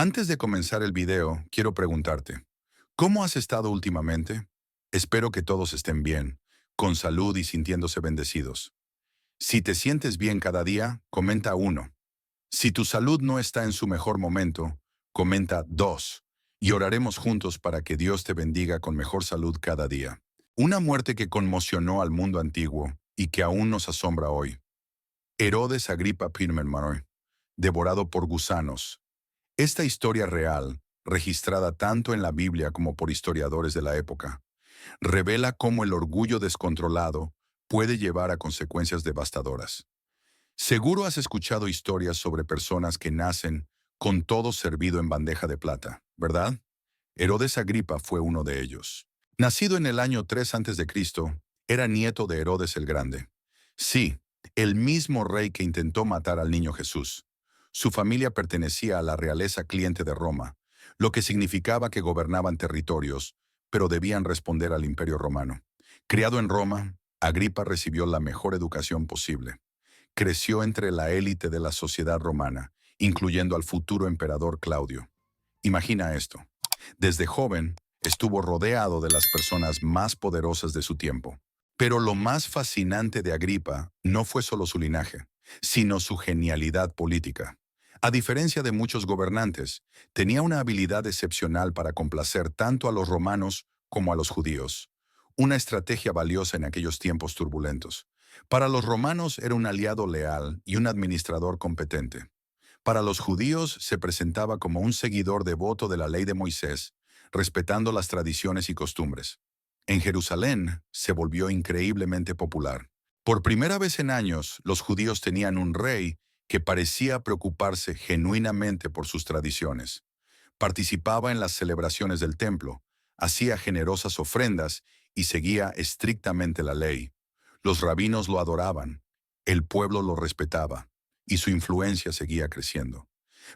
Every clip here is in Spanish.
Antes de comenzar el video, quiero preguntarte, ¿cómo has estado últimamente? Espero que todos estén bien, con salud y sintiéndose bendecidos. Si te sientes bien cada día, comenta 1. Si tu salud no está en su mejor momento, comenta 2. Y oraremos juntos para que Dios te bendiga con mejor salud cada día. Una muerte que conmocionó al mundo antiguo y que aún nos asombra hoy. Herodes Agripa I, devorado por gusanos. Esta historia real, registrada tanto en la Biblia como por historiadores de la época, revela cómo el orgullo descontrolado puede llevar a consecuencias devastadoras. Seguro has escuchado historias sobre personas que nacen con todo servido en bandeja de plata, ¿verdad? Herodes Agripa fue uno de ellos. Nacido en el año 3 a.C., era nieto de Herodes el Grande. Sí, el mismo rey que intentó matar al niño Jesús. Su familia pertenecía a la realeza cliente de Roma, lo que significaba que gobernaban territorios, pero debían responder al Imperio Romano. Criado en Roma, Agripa recibió la mejor educación posible. Creció entre la élite de la sociedad romana, incluyendo al futuro emperador Claudio. Imagina esto. Desde joven, estuvo rodeado de las personas más poderosas de su tiempo. Pero lo más fascinante de Agripa no fue solo su linaje, sino su genialidad política. A diferencia de muchos gobernantes, tenía una habilidad excepcional para complacer tanto a los romanos como a los judíos. Una estrategia valiosa en aquellos tiempos turbulentos. Para los romanos era un aliado leal y un administrador competente. Para los judíos se presentaba como un seguidor devoto de la ley de Moisés, respetando las tradiciones y costumbres. En Jerusalén se volvió increíblemente popular. Por primera vez en años, los judíos tenían un rey que parecía preocuparse genuinamente por sus tradiciones. Participaba en las celebraciones del templo, hacía generosas ofrendas y seguía estrictamente la ley. Los rabinos lo adoraban, el pueblo lo respetaba, y su influencia seguía creciendo.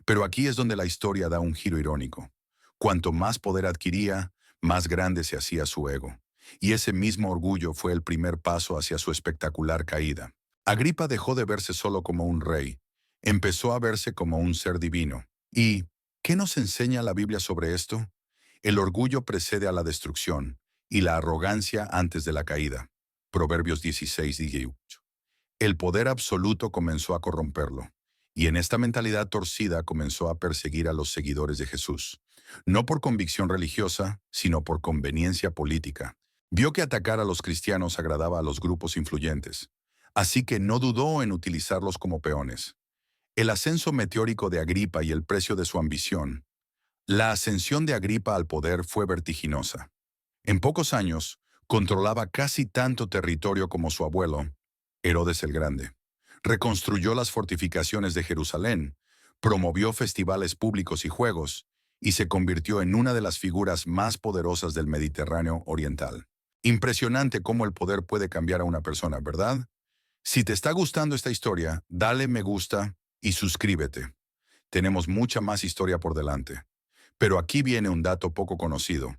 Pero aquí es donde la historia da un giro irónico. Cuanto más poder adquiría, más grande se hacía su ego. Y ese mismo orgullo fue el primer paso hacia su espectacular caída. Agripa dejó de verse solo como un rey. Empezó a verse como un ser divino. ¿Y qué nos enseña la Biblia sobre esto? El orgullo precede a la destrucción y la arrogancia antes de la caída. Proverbios 16:18. El poder absoluto comenzó a corromperlo, y en esta mentalidad torcida comenzó a perseguir a los seguidores de Jesús, no por convicción religiosa, sino por conveniencia política. Vio que atacar a los cristianos agradaba a los grupos influyentes, así que no dudó en utilizarlos como peones. El ascenso meteórico de Agripa y el precio de su ambición. La ascensión de Agripa al poder fue vertiginosa. En pocos años, controlaba casi tanto territorio como su abuelo, Herodes el Grande. Reconstruyó las fortificaciones de Jerusalén, promovió festivales públicos y juegos, y se convirtió en una de las figuras más poderosas del Mediterráneo oriental. Impresionante cómo el poder puede cambiar a una persona, ¿verdad? Si te está gustando esta historia, dale me gusta y suscríbete. Tenemos mucha más historia por delante. Pero aquí viene un dato poco conocido.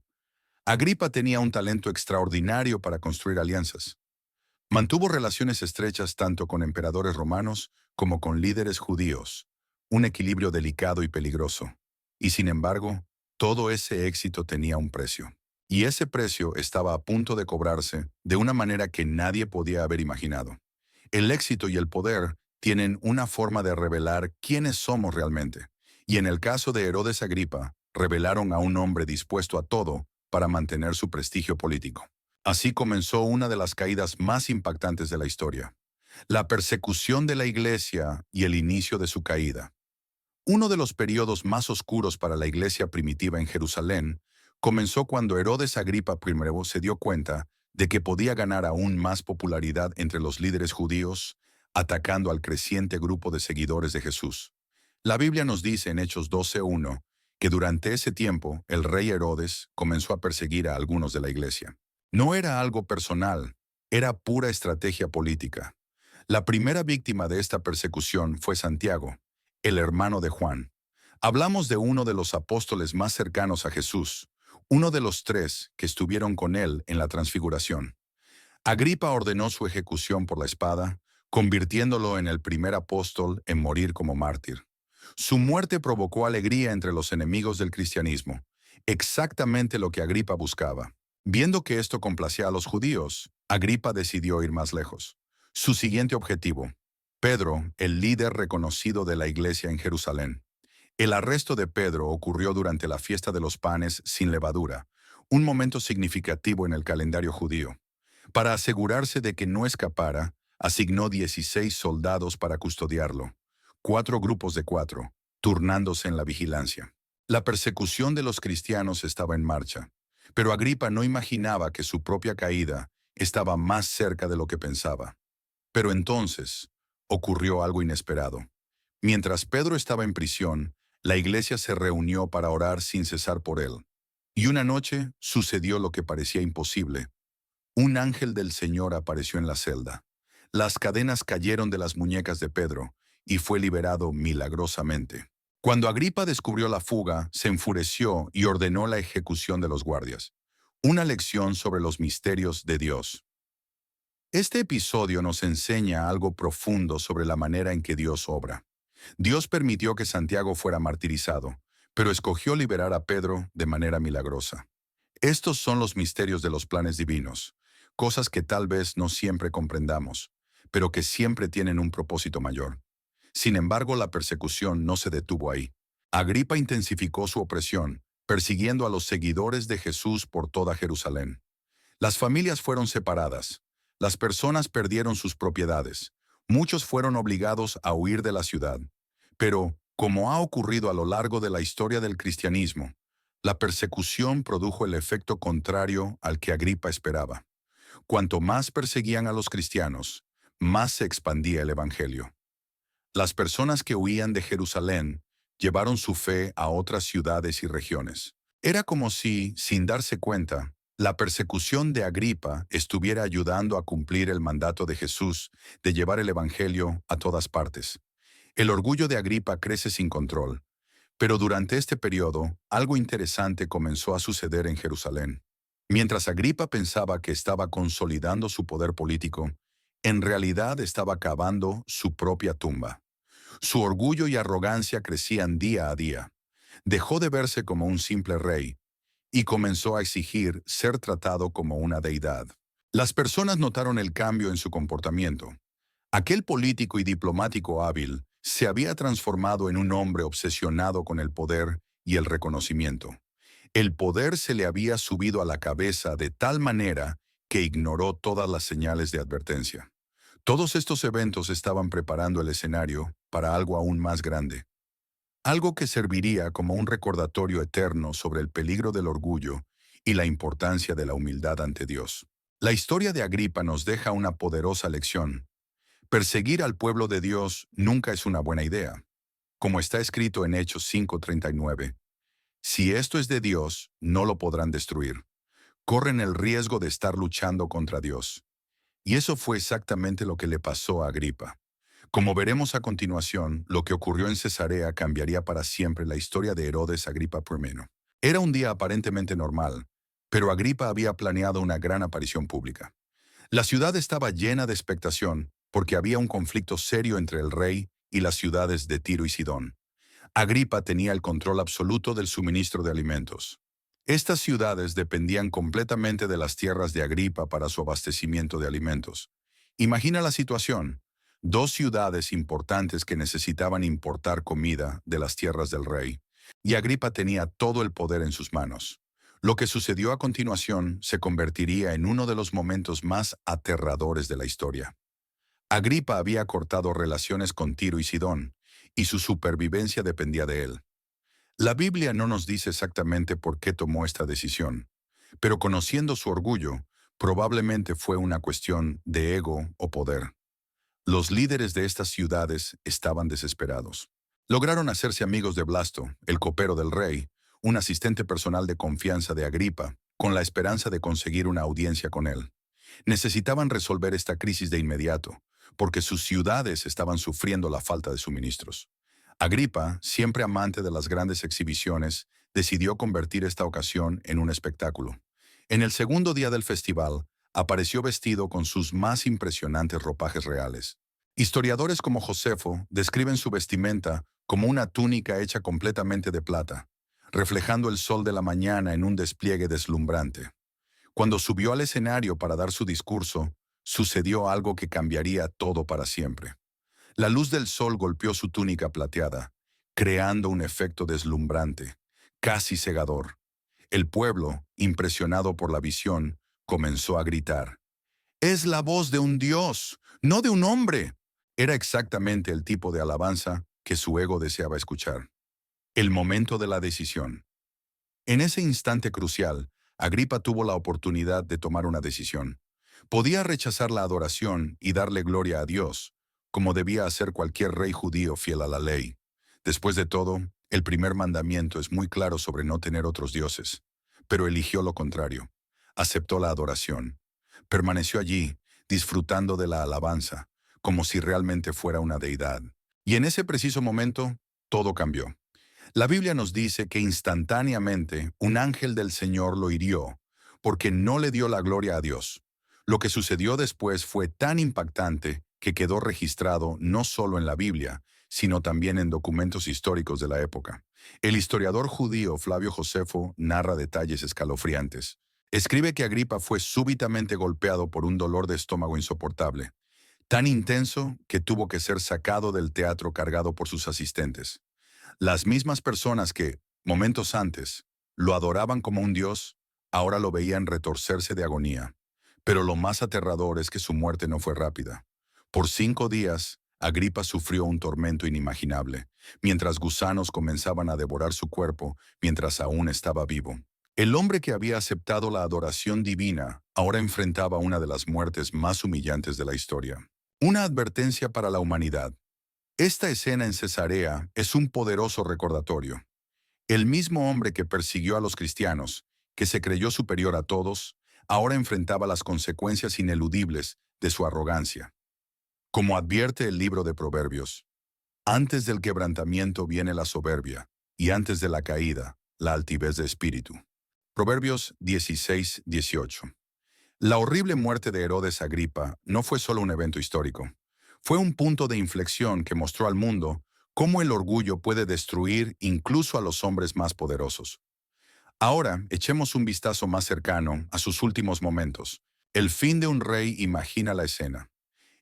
Agripa tenía un talento extraordinario para construir alianzas. Mantuvo relaciones estrechas tanto con emperadores romanos como con líderes judíos, un equilibrio delicado y peligroso. Y sin embargo, todo ese éxito tenía un precio. Y ese precio estaba a punto de cobrarse de una manera que nadie podía haber imaginado. El éxito y el poder tienen una forma de revelar quiénes somos realmente. Y en el caso de Herodes Agripa, revelaron a un hombre dispuesto a todo para mantener su prestigio político. Así comenzó una de las caídas más impactantes de la historia, la persecución de la Iglesia y el inicio de su caída. Uno de los periodos más oscuros para la Iglesia primitiva en Jerusalén comenzó cuando Herodes Agripa I se dio cuenta de que podía ganar aún más popularidad entre los líderes judíos, atacando al creciente grupo de seguidores de Jesús. La Biblia nos dice en Hechos 12:1 que durante ese tiempo el rey Herodes comenzó a perseguir a algunos de la Iglesia. No era algo personal, era pura estrategia política. La primera víctima de esta persecución fue Santiago, el hermano de Juan. Hablamos de uno de los apóstoles más cercanos a Jesús, uno de los 3 que estuvieron con él en la transfiguración. Agripa ordenó su ejecución por la espada, convirtiéndolo en el primer apóstol en morir como mártir. Su muerte provocó alegría entre los enemigos del cristianismo, exactamente lo que Agripa buscaba. Viendo que esto complacía a los judíos, Agripa decidió ir más lejos. Su siguiente objetivo: Pedro, el líder reconocido de la iglesia en Jerusalén. El arresto de Pedro ocurrió durante la fiesta de los panes sin levadura, un momento significativo en el calendario judío. Para asegurarse de que no escapara, asignó 16 soldados para custodiarlo, 4 grupos de 4, turnándose en la vigilancia. La persecución de los cristianos estaba en marcha, pero Agripa no imaginaba que su propia caída estaba más cerca de lo que pensaba. Pero entonces ocurrió algo inesperado. Mientras Pedro estaba en prisión, la iglesia se reunió para orar sin cesar por él. Y una noche sucedió lo que parecía imposible. Un ángel del Señor apareció en la celda. Las cadenas cayeron de las muñecas de Pedro y fue liberado milagrosamente. Cuando Agripa descubrió la fuga, se enfureció y ordenó la ejecución de los guardias. Una lección sobre los misterios de Dios. Este episodio nos enseña algo profundo sobre la manera en que Dios obra. Dios permitió que Santiago fuera martirizado, pero escogió liberar a Pedro de manera milagrosa. Estos son los misterios de los planes divinos, cosas que tal vez no siempre comprendamos, pero que siempre tienen un propósito mayor. Sin embargo, la persecución no se detuvo ahí. Agripa intensificó su opresión, persiguiendo a los seguidores de Jesús por toda Jerusalén. Las familias fueron separadas, las personas perdieron sus propiedades, muchos fueron obligados a huir de la ciudad. Pero, como ha ocurrido a lo largo de la historia del cristianismo, la persecución produjo el efecto contrario al que Agripa esperaba. Cuanto más perseguían a los cristianos, más se expandía el evangelio. Las personas que huían de Jerusalén llevaron su fe a otras ciudades y regiones. Era como si, sin darse cuenta, la persecución de Agripa estuviera ayudando a cumplir el mandato de Jesús de llevar el evangelio a todas partes. El orgullo de Agripa crece sin control, pero durante este periodo, algo interesante comenzó a suceder en Jerusalén. Mientras Agripa pensaba que estaba consolidando su poder político, en realidad estaba cavando su propia tumba. Su orgullo y arrogancia crecían día a día. Dejó de verse como un simple rey y comenzó a exigir ser tratado como una deidad. Las personas notaron el cambio en su comportamiento. Aquel político y diplomático hábil se había transformado en un hombre obsesionado con el poder y el reconocimiento. El poder se le había subido a la cabeza de tal manera que ignoró todas las señales de advertencia. Todos estos eventos estaban preparando el escenario para algo aún más grande. Algo que serviría como un recordatorio eterno sobre el peligro del orgullo y la importancia de la humildad ante Dios. La historia de Agripa nos deja una poderosa lección. Perseguir al pueblo de Dios nunca es una buena idea. Como está escrito en Hechos 5:39, si esto es de Dios, no lo podrán destruir. Corren el riesgo de estar luchando contra Dios. Y eso fue exactamente lo que le pasó a Agripa. Como veremos a continuación, lo que ocurrió en Cesarea cambiaría para siempre la historia de Herodes Agripa I. Era un día aparentemente normal, pero Agripa había planeado una gran aparición pública. La ciudad estaba llena de expectación porque había un conflicto serio entre el rey y las ciudades de Tiro y Sidón. Agripa tenía el control absoluto del suministro de alimentos. Estas ciudades dependían completamente de las tierras de Agripa para su abastecimiento de alimentos. Imagina la situación: 2 ciudades importantes que necesitaban importar comida de las tierras del rey, y Agripa tenía todo el poder en sus manos. Lo que sucedió a continuación se convertiría en uno de los momentos más aterradores de la historia. Agripa había cortado relaciones con Tiro y Sidón, y su supervivencia dependía de él. La Biblia no nos dice exactamente por qué tomó esta decisión, pero conociendo su orgullo, probablemente fue una cuestión de ego o poder. Los líderes de estas ciudades estaban desesperados. Lograron hacerse amigos de Blasto, el copero del rey, un asistente personal de confianza de Agripa, con la esperanza de conseguir una audiencia con él. Necesitaban resolver esta crisis de inmediato, porque sus ciudades estaban sufriendo la falta de suministros. Agripa, siempre amante de las grandes exhibiciones, decidió convertir esta ocasión en un espectáculo. En el segundo día del festival, apareció vestido con sus más impresionantes ropajes reales. Historiadores como Josefo describen su vestimenta como una túnica hecha completamente de plata, reflejando el sol de la mañana en un despliegue deslumbrante. Cuando subió al escenario para dar su discurso, sucedió algo que cambiaría todo para siempre. La luz del sol golpeó su túnica plateada, creando un efecto deslumbrante, casi cegador. El pueblo, impresionado por la visión, comenzó a gritar: «Es la voz de un dios, no de un hombre». Era exactamente el tipo de alabanza que su ego deseaba escuchar. El momento de la decisión. En ese instante crucial, Agripa tuvo la oportunidad de tomar una decisión. Podía rechazar la adoración y darle gloria a Dios, como debía hacer cualquier rey judío fiel a la ley. Después de todo, el primer mandamiento es muy claro sobre no tener otros dioses. Pero eligió lo contrario. Aceptó la adoración. Permaneció allí, disfrutando de la alabanza, como si realmente fuera una deidad. Y en ese preciso momento, todo cambió. La Biblia nos dice que instantáneamente un ángel del Señor lo hirió, porque no le dio la gloria a Dios. Lo que sucedió después fue tan impactante que quedó registrado no solo en la Biblia, sino también en documentos históricos de la época. El historiador judío Flavio Josefo narra detalles escalofriantes. Escribe que Agripa fue súbitamente golpeado por un dolor de estómago insoportable, tan intenso que tuvo que ser sacado del teatro cargado por sus asistentes. Las mismas personas que, momentos antes, lo adoraban como un dios, ahora lo veían retorcerse de agonía. Pero lo más aterrador es que su muerte no fue rápida. Por 5 días, Agripa sufrió un tormento inimaginable, mientras gusanos comenzaban a devorar su cuerpo mientras aún estaba vivo. El hombre que había aceptado la adoración divina ahora enfrentaba una de las muertes más humillantes de la historia. Una advertencia para la humanidad. Esta escena en Cesarea es un poderoso recordatorio. El mismo hombre que persiguió a los cristianos, que se creyó superior a todos, ahora enfrentaba las consecuencias ineludibles de su arrogancia. Como advierte el libro de Proverbios, antes del quebrantamiento viene la soberbia, y antes de la caída, la altivez de espíritu. Proverbios 16:18. La horrible muerte de Herodes Agripa no fue solo un evento histórico. Fue un punto de inflexión que mostró al mundo cómo el orgullo puede destruir incluso a los hombres más poderosos. Ahora, echemos un vistazo más cercano a sus últimos momentos. El fin de un rey imagina la escena.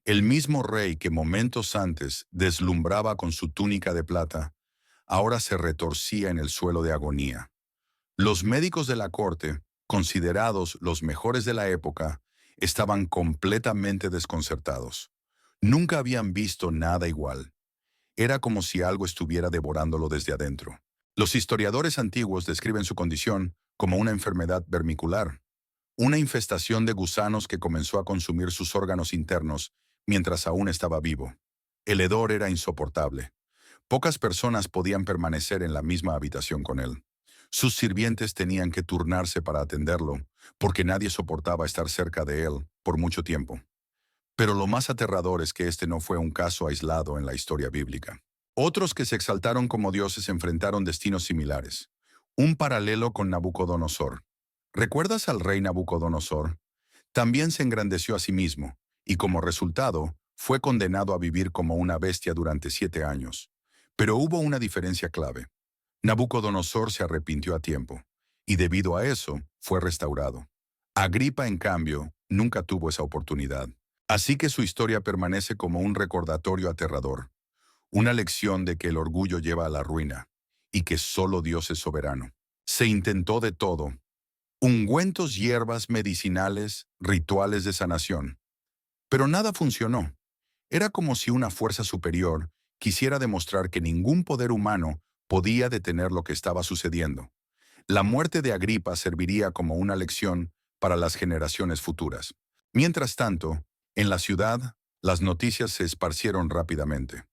El mismo rey que momentos antes deslumbraba con su túnica de plata, ahora se retorcía en el suelo de agonía. Los médicos de la corte, considerados los mejores de la época, estaban completamente desconcertados. Nunca habían visto nada igual. Era como si algo estuviera devorándolo desde adentro. Los historiadores antiguos describen su condición como una enfermedad vermicular, una infestación de gusanos que comenzó a consumir sus órganos internos mientras aún estaba vivo. El hedor era insoportable. Pocas personas podían permanecer en la misma habitación con él. Sus sirvientes tenían que turnarse para atenderlo, porque nadie soportaba estar cerca de él por mucho tiempo. Pero lo más aterrador es que este no fue un caso aislado en la historia bíblica. Otros que se exaltaron como dioses enfrentaron destinos similares. Un paralelo con Nabucodonosor. ¿Recuerdas al rey Nabucodonosor? También se engrandeció a sí mismo, y como resultado, fue condenado a vivir como una bestia durante 7 años. Pero hubo una diferencia clave. Nabucodonosor se arrepintió a tiempo, y debido a eso, fue restaurado. Agripa, en cambio, nunca tuvo esa oportunidad. Así que su historia permanece como un recordatorio aterrador, una lección de que el orgullo lleva a la ruina, y que solo Dios es soberano. Se intentó de todo: ungüentos, hierbas medicinales, rituales de sanación. Pero nada funcionó. Era como si una fuerza superior quisiera demostrar que ningún poder humano podía detener lo que estaba sucediendo. La muerte de Agripa serviría como una lección para las generaciones futuras. Mientras tanto, en la ciudad, las noticias se esparcieron rápidamente.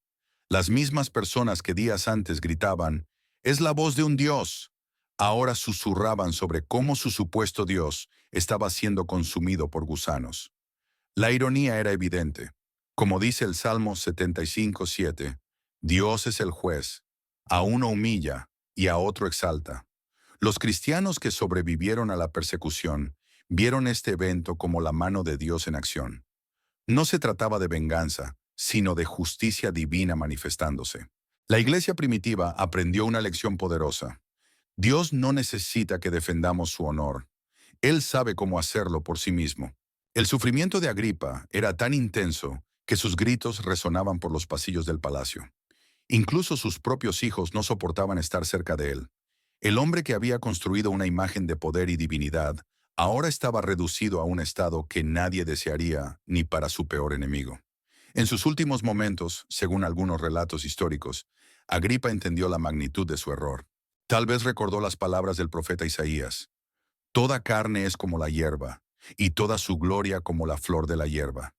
Las mismas personas que días antes gritaban, «Es la voz de un dios», ahora susurraban sobre cómo su supuesto dios estaba siendo consumido por gusanos. La ironía era evidente. Como dice el Salmo 75:7, Dios es el juez, a uno humilla y a otro exalta. Los cristianos que sobrevivieron a la persecución vieron este evento como la mano de Dios en acción. No se trataba de venganza, sino de justicia divina manifestándose. La iglesia primitiva aprendió una lección poderosa. Dios no necesita que defendamos su honor. Él sabe cómo hacerlo por sí mismo. El sufrimiento de Agripa era tan intenso que sus gritos resonaban por los pasillos del palacio. Incluso sus propios hijos no soportaban estar cerca de él. El hombre que había construido una imagen de poder y divinidad, ahora estaba reducido a un estado que nadie desearía ni para su peor enemigo. En sus últimos momentos, según algunos relatos históricos, Agripa entendió la magnitud de su error. Tal vez recordó las palabras del profeta Isaías: «Toda carne es como la hierba, y toda su gloria como la flor de la hierba».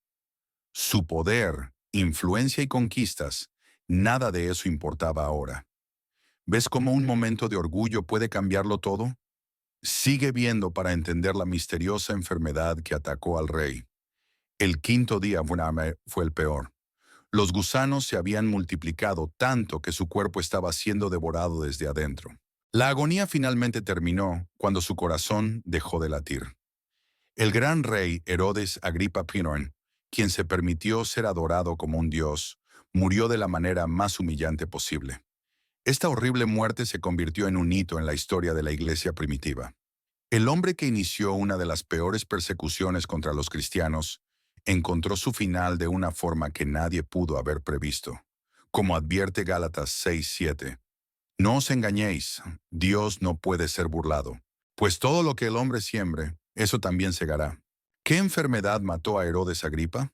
Su poder, influencia y conquistas, nada de eso importaba ahora. ¿Ves cómo un momento de orgullo puede cambiarlo todo? Sigue viendo para entender la misteriosa enfermedad que atacó al rey. El quinto día fue el peor. Los gusanos se habían multiplicado tanto que su cuerpo estaba siendo devorado desde adentro. La agonía finalmente terminó cuando su corazón dejó de latir. El gran rey Herodes Agripa I, quien se permitió ser adorado como un dios, murió de la manera más humillante posible. Esta horrible muerte se convirtió en un hito en la historia de la iglesia primitiva. El hombre que inició una de las peores persecuciones contra los cristianos encontró su final de una forma que nadie pudo haber previsto. Como advierte Gálatas 6:7, no os engañéis, Dios no puede ser burlado, pues todo lo que el hombre siembre, eso también segará. ¿Qué enfermedad mató a Herodes Agripa?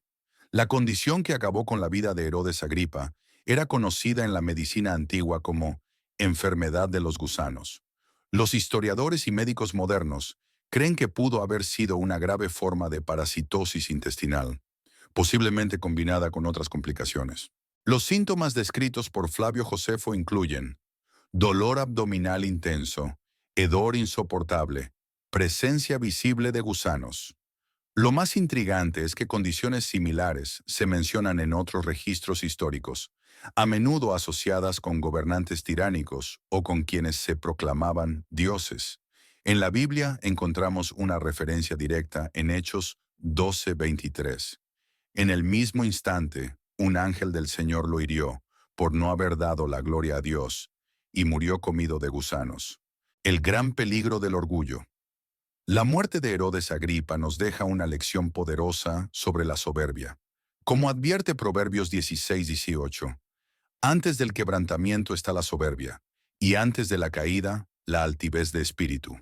La condición que acabó con la vida de Herodes Agripa era conocida en la medicina antigua como enfermedad de los gusanos. Los historiadores y médicos modernos creen que pudo haber sido una grave forma de parasitosis intestinal, posiblemente combinada con otras complicaciones. Los síntomas descritos por Flavio Josefo incluyen dolor abdominal intenso, hedor insoportable, presencia visible de gusanos. Lo más intrigante es que condiciones similares se mencionan en otros registros históricos, a menudo asociadas con gobernantes tiránicos o con quienes se proclamaban dioses. En la Biblia encontramos una referencia directa en Hechos 12:23. En el mismo instante, un ángel del Señor lo hirió por no haber dado la gloria a Dios, y murió comido de gusanos. El gran peligro del orgullo. La muerte de Herodes Agripa nos deja una lección poderosa sobre la soberbia. Como advierte Proverbios 16:18, antes del quebrantamiento está la soberbia, y antes de la caída, la altivez de espíritu.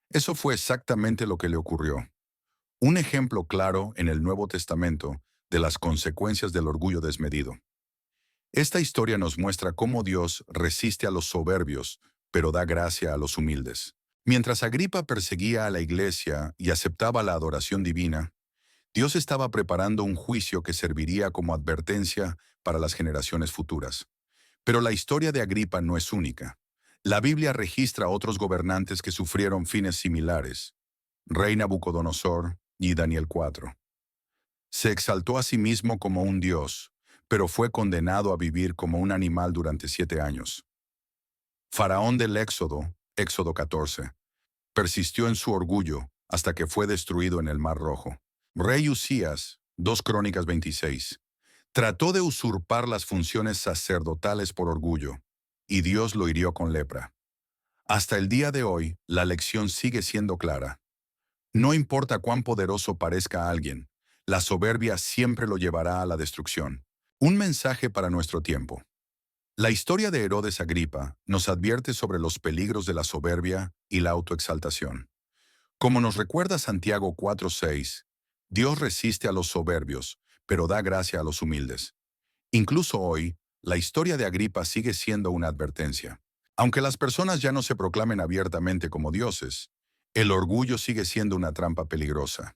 Eso fue exactamente lo que le ocurrió. Un ejemplo claro en el Nuevo Testamento de las consecuencias del orgullo desmedido. Esta historia nos muestra cómo Dios resiste a los soberbios, pero da gracia a los humildes. Mientras Agripa perseguía a la iglesia y aceptaba la adoración divina, Dios estaba preparando un juicio que serviría como advertencia para las generaciones futuras. Pero la historia de Agripa no es única. La Biblia registra otros gobernantes que sufrieron fines similares. Rey Nabucodonosor y Daniel 4. Se exaltó a sí mismo como un dios, pero fue condenado a vivir como un animal durante 7 años. Faraón del Éxodo, Éxodo 14, persistió en su orgullo hasta que fue destruido en el Mar Rojo. Rey Usías, 2 Crónicas 26, trató de usurpar las funciones sacerdotales por orgullo, y Dios lo hirió con lepra. Hasta el día de hoy, la lección sigue siendo clara. No importa cuán poderoso parezca alguien, la soberbia siempre lo llevará a la destrucción. Un mensaje para nuestro tiempo. La historia de Herodes Agripa nos advierte sobre los peligros de la soberbia y la autoexaltación. Como nos recuerda Santiago 4:6, Dios resiste a los soberbios, pero da gracia a los humildes. Incluso hoy, la historia de Agripa sigue siendo una advertencia. Aunque las personas ya no se proclamen abiertamente como dioses, el orgullo sigue siendo una trampa peligrosa.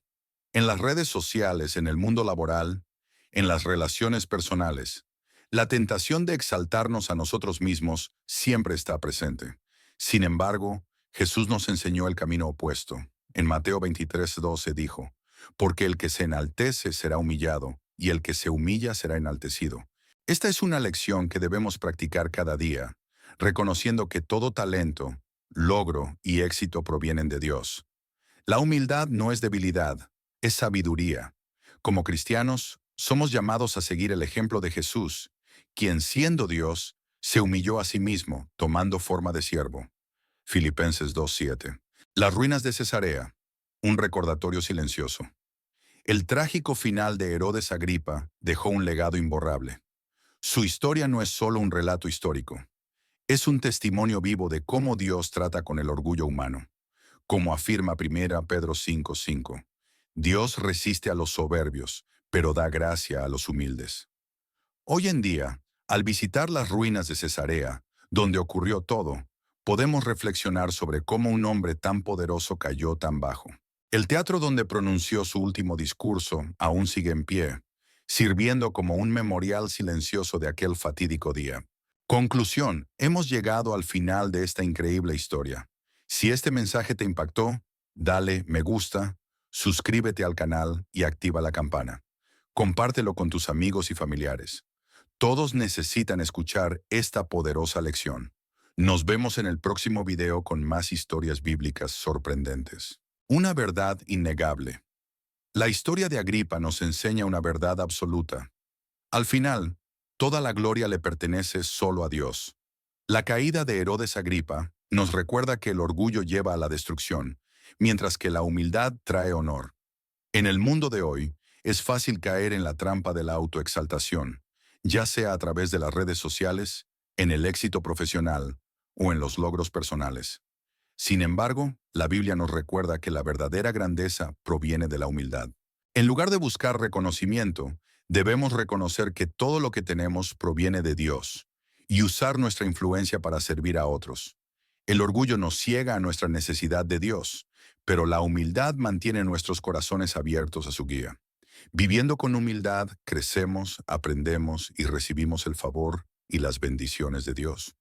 En las redes sociales, en el mundo laboral, en las relaciones personales, la tentación de exaltarnos a nosotros mismos siempre está presente. Sin embargo, Jesús nos enseñó el camino opuesto. En Mateo 23:12 dijo, «Porque el que se enaltece será humillado, y el que se humilla será enaltecido». Esta es una lección que debemos practicar cada día, reconociendo que todo talento, logro y éxito provienen de Dios. La humildad no es debilidad, es sabiduría. Como cristianos, Somos llamados a seguir el ejemplo de Jesús, quien siendo Dios, se humilló a sí mismo, tomando forma de siervo. Filipenses 2:7. Las ruinas de Cesarea, un recordatorio silencioso. El trágico final de Herodes Agripa dejó un legado imborrable. Su historia no es solo un relato histórico, es un testimonio vivo de cómo Dios trata con el orgullo humano. Como afirma 1 Pedro 5:5, Dios resiste a los soberbios, pero da gracia a los humildes. Hoy en día, al visitar las ruinas de Cesarea, donde ocurrió todo, podemos reflexionar sobre cómo un hombre tan poderoso cayó tan bajo. El teatro donde pronunció su último discurso aún sigue en pie, sirviendo como un memorial silencioso de aquel fatídico día. Conclusión, hemos llegado al final de esta increíble historia. Si este mensaje te impactó, dale me gusta, suscríbete al canal y activa la campana. Compártelo con tus amigos y familiares. Todos necesitan escuchar esta poderosa lección. Nos vemos en el próximo video con más historias bíblicas sorprendentes. Una verdad innegable. La historia de Agripa nos enseña una verdad absoluta. Al final, toda la gloria le pertenece solo a Dios. La caída de Herodes Agripa nos recuerda que el orgullo lleva a la destrucción, mientras que la humildad trae honor. En el mundo de hoy, es fácil caer en la trampa de la autoexaltación, ya sea a través de las redes sociales, en el éxito profesional o en los logros personales. Sin embargo, la Biblia nos recuerda que la verdadera grandeza proviene de la humildad. En lugar de buscar reconocimiento, debemos reconocer que todo lo que tenemos proviene de Dios y usar nuestra influencia para servir a otros. El orgullo nos ciega a nuestra necesidad de Dios, pero la humildad mantiene nuestros corazones abiertos a su guía. Viviendo con humildad, crecemos, aprendemos y recibimos el favor y las bendiciones de Dios.